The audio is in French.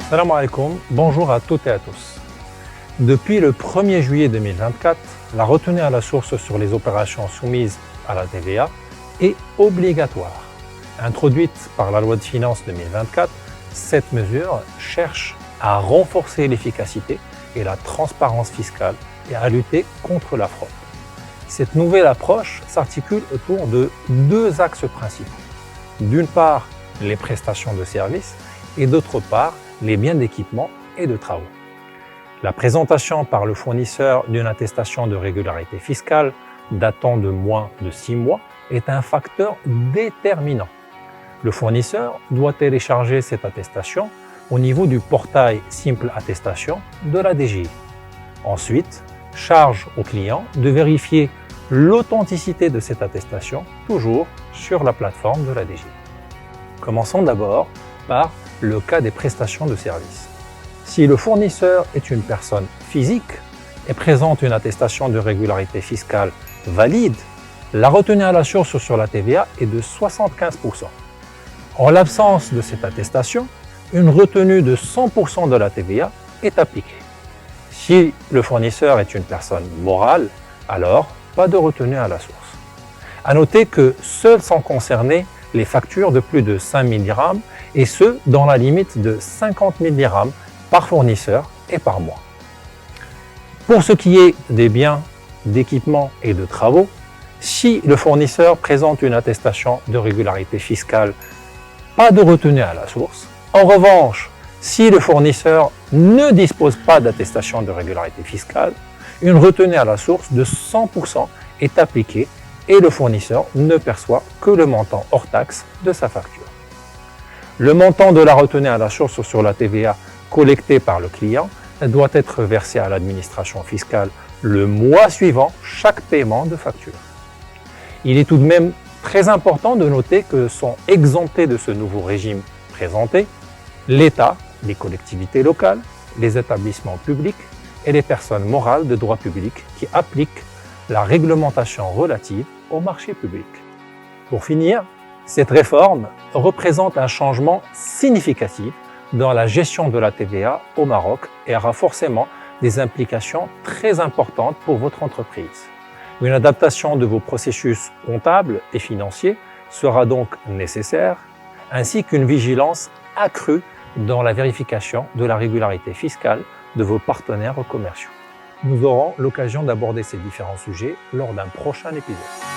Salam alaikum, bonjour à toutes et à tous. Depuis le 1er juillet 2024, la retenue à la source sur les opérations soumises à la TVA est obligatoire. Introduite par la loi de finances 2024, cette mesure cherche à renforcer l'efficacité et la transparence fiscale et à lutter contre la fraude. Cette nouvelle approche s'articule autour de deux axes principaux. D'une part, les prestations de services et d'autre part, les biens d'équipement et de travaux. La présentation par le fournisseur d'une attestation de régularité fiscale datant de moins de 6 mois est un facteur déterminant. Le fournisseur doit télécharger cette attestation au niveau du portail Simple Attestation de la DGI. Ensuite, charge au client de vérifier l'authenticité de cette attestation, toujours sur la plateforme de la DGI. Commençons d'abord par le cas des prestations de services. Si le fournisseur est une personne physique et présente une attestation de régularité fiscale valide, la retenue à la source sur la TVA est de 75%. En l'absence de cette attestation, une retenue de 100% de la TVA est appliquée. Si le fournisseur est une personne morale, alors pas de retenue à la source. À noter que seules sont concernées les factures de plus de 5 000 dirhams et ce, dans la limite de 50 000 dirhams par fournisseur et par mois. Pour ce qui est des biens, d'équipements et de travaux, si le fournisseur présente une attestation de régularité fiscale, pas de retenue à la source. En revanche, si le fournisseur ne dispose pas d'attestation de régularité fiscale, une retenue à la source de 100% est appliquée et le fournisseur ne perçoit que le montant hors taxe de sa facture. Le montant de la retenue à la source sur la TVA collectée par le client doit être versé à l'administration fiscale le mois suivant chaque paiement de facture. Il est tout de même très important de noter que sont exemptés de ce nouveau régime présenté l'État, les collectivités locales, les établissements publics et les personnes morales de droit public qui appliquent la réglementation relative au marché public. Pour finir, cette réforme représente un changement significatif dans la gestion de la TVA au Maroc et aura forcément des implications très importantes pour votre entreprise. Une adaptation de vos processus comptables et financiers sera donc nécessaire, ainsi qu'une vigilance accrue dans la vérification de la régularité fiscale de vos partenaires commerciaux. Nous aurons l'occasion d'aborder ces différents sujets lors d'un prochain épisode.